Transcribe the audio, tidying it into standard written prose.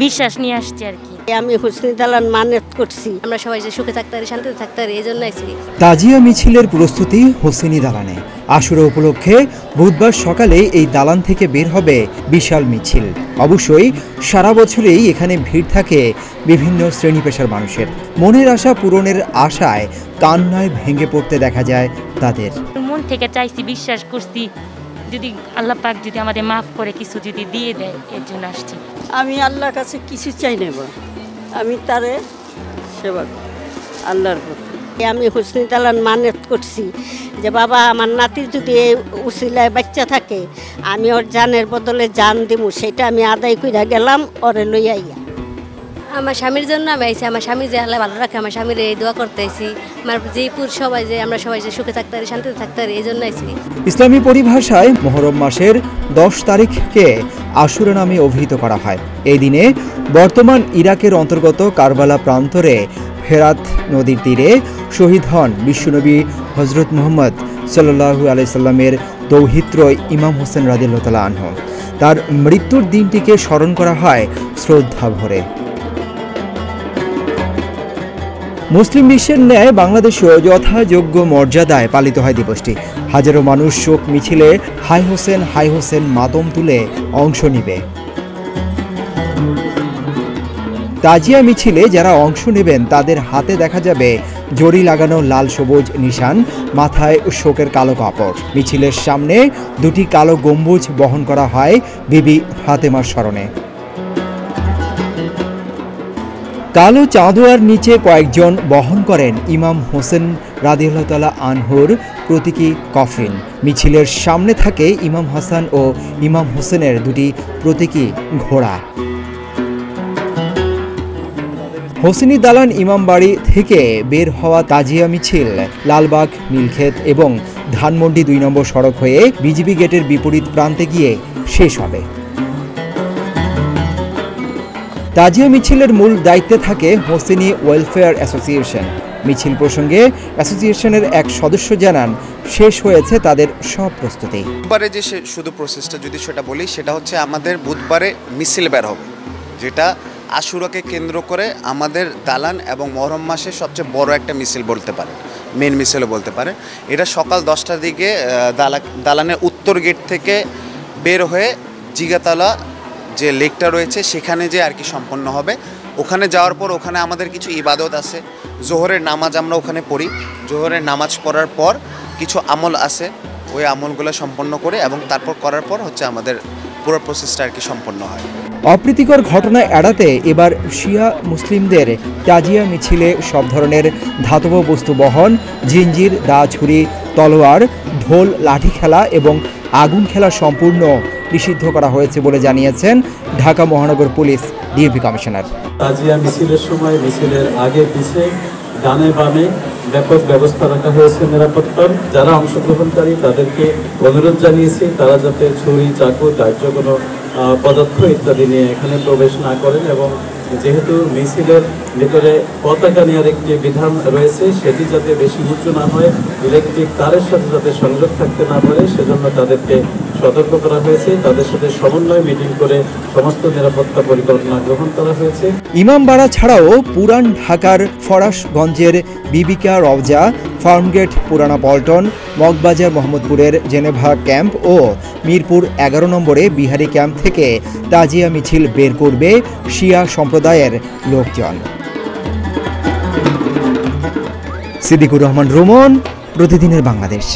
বিশ্বাস নিয়ে আসছি আর কি। আমি হোসনি দালান মানত করছি, আমরা সবাই যে সুখে থাকতে পারি, শান্তিতে থাকতে পারি, এই জন্য আইছি। তাজিয়া মিছিলের প্রস্তুতি হোসনি দালানে। আশুরা উপলক্ষে বুধবার সকালে এই দালান থেকে বের হবে বিশাল মিছিল। অবশ্যই সারা বছরেই এখানে ভিড় থাকে বিভিন্ন শ্রেণী পেশার মানুষের। মনের আশা পূরণের আশায় কান্নায় ভেঙে পড়তে দেখা যায় তাদের। মন থেকে চাইছি, বিশ্বাস করছি, যদি আল্লাহ পাক যদি আমাদের মাফ করে কিছু যদি দিয়ে দেয়, এর জন্য আসছি। আমি আল্লাহর কাছে কিছু চাই নেব, আমি তারে সেবা আল্লাহর প্রতি। আমি হোসনি দালান মানত করছি যে বাবা আমার নাতির যদি এই উসিলায় বাচ্চা থাকে, আমি ওর জানের বদলে জান দিব, সেটা আমি আদায় করে গেলাম ওরে লইয়া। আমার স্বামীর জন্য আমি আইছি, আমার স্বামী যে আল্লাহ ভালো রাখে, আমার স্বামীর এই দোয়া করতে আইছি, আমার জয়পুর সবাই যে আমরা সবাই যে সুখে থাকতে পারি, শান্তিতে থাকতে পারি, এই জন্য আইছি। ইসলামী পরিভাষায় মুহররম মাসের 10 তারিখকে আশুরা নামে অভিহিত করা হয়। এই দিনে বর্তমান ইরাকের অন্তর্গত কারবালা প্রান্তরে হেরাত নদীর তীরে শহীদ হন বিশ্বনবী হজরত মুহাম্মদ সাল্লাল্লাহু আলাইহি সাল্লামের দৌহিত্র ইমাম হোসেন রাদিয়াল্লাহু তাআলা আনহু। তার মৃত্যুর দিনটিকে স্মরণ করা হয় শ্রদ্ধা ভরে। মুসলিম বিশ্বের ন্যায় বাংলাদেশেও যথাযোগ্য মর্যাদায় পালিত হয় দিবসটি। হাজারো মানুষ শোক মিছিলে হাই হোসেন মাতম তুলে অংশ নিবে। তাজিয়া মিছিলে যারা অংশ নেবেন তাদের হাতে দেখা যাবে জরি লাগানো লাল সবুজ নিশান, মাথায় শোকের কালো কাপড়। মিছিলের সামনে দুটি কালো গম্বুজ বহন করা হয় বিবি ফাতেমার স্মরণে। কালো চাঁদোয়ার নিচে কয়েকজন বহন করেন ইমাম হোসেন রাদিয়াল্লাহু তাআলা আনহুর প্রতীকী কফিন। মিছিলের সামনে থাকে ইমাম হাসান ও ইমাম হোসেনের দুটি প্রতীকী ঘোড়া। হোসনি দালান ইমামবাড়ি থেকে বের হওয়া তাজিয়া মিছিল লালবাগ, নীলক্ষেত এবং ধানমন্ডি 2 নম্বর সড়ক হয়ে বিজিবি গেটের বিপরীত প্রান্তে গিয়ে শেষ হবে। তাজিয়া মিছিলের মূল দায়িত্বে থাকে হোসেনি ওয়েলফেয়ার অ্যাসোসিয়েশন। মিছিল প্রসঙ্গে অ্যাসোসিয়েশনের এক সদস্য জানান, শেষ হয়েছে তাদের সব প্রস্তুতি। বুধবারে যে শুধু প্রসেসটা যদি সেটা বলি, সেটা হচ্ছে আমাদের বুধবারে মিছিল বের হবে, যেটা আশুরাকে কেন্দ্র করে আমাদের দালান এবং মহরম মাসের সবচেয়ে বড় একটা মিছিল বলতে পারে, মেন মিছিলও বলতে পারে। এটা সকাল 10টার দিকে দালানের উত্তর গেট থেকে বের হয়ে জিগাতলা যে লেকটা রয়েছে সেখানে যে আর কি সম্পন্ন হবে। ওখানে যাওয়ার পর ওখানে আমাদের কিছু ইবাদত আছে, জোহরের নামাজ আমরা ওখানে পড়ি। জোহরের নামাজ পড়ার পর কিছু আমল আছে, ওই আমলগুলো সম্পন্ন করে এবং তারপর করার পর হচ্ছে আমাদের পুরো প্রসেসটা আর কি সম্পন্ন হয়। অপ্রীতিকর ঘটনা এড়াতে এবার শিয়া মুসলিমদের তাজিয়া মিছিলে সব ধরনের ধাতব বস্তু বহন, জিঞ্জির, দা, ছুরি, তলোয়ার, ঢোল, লাঠি খেলা এবং আগুন খেলা সম্পূর্ণ নিষিদ্ধ করা হয়েছে বলে জানিয়েছেন ঢাকা মহানগর পুলিশ ডিএমপি কমিশনার। তাজিয়া মিছিলের সময় মিছিলের আগে পিছে ডানে বামে ব্যাপক ব্যবস্থা রাখা হয়েছে নিরাপত্তার। যারা অংশগ্রহণকারী তাদেরকে অনুরোধ জানিয়েছি তারা যাতে ছুরি, চাকু, দাহ্য কোনো পদার্থ ইত্যাদি নিয়ে এখানে প্রবেশ না করেন, এবং যেহেতু মিছিলের ভিতরে পতাকা নেওয়ার একটি বিধান রয়েছে, সেটি যাতে বেশি উঁচু না হয়, ইলেকট্রিক তারের সাথে যাতে সংযোগ থাকতে না পারে, সেজন্য তাদেরকে সতর্ক করা হয়েছে। তাদের সাথে সমন্বয় মিটিং করে সমস্ত নিরাপত্তা পরিকল্পনা গ্রহণ করা হয়েছে। ইমামবাড়া ছাড়াও পুরান ঢাকার ফরাশগঞ্জের বিবিকা রওজা, ফার্মগেট, পুরানা পল্টন, মগবাজার, মোহাম্মদপুরের জেনেভা ক্যাম্প ও মিরপুর 11 নম্বরে বিহারি ক্যাম্প থেকে তাজিয়া মিছিল বের করবে শিয়া সম্প্রদায়ের লোকজন। সিদ্দিকুর রহমান রোমন, প্রতিদিনের বাংলাদেশ।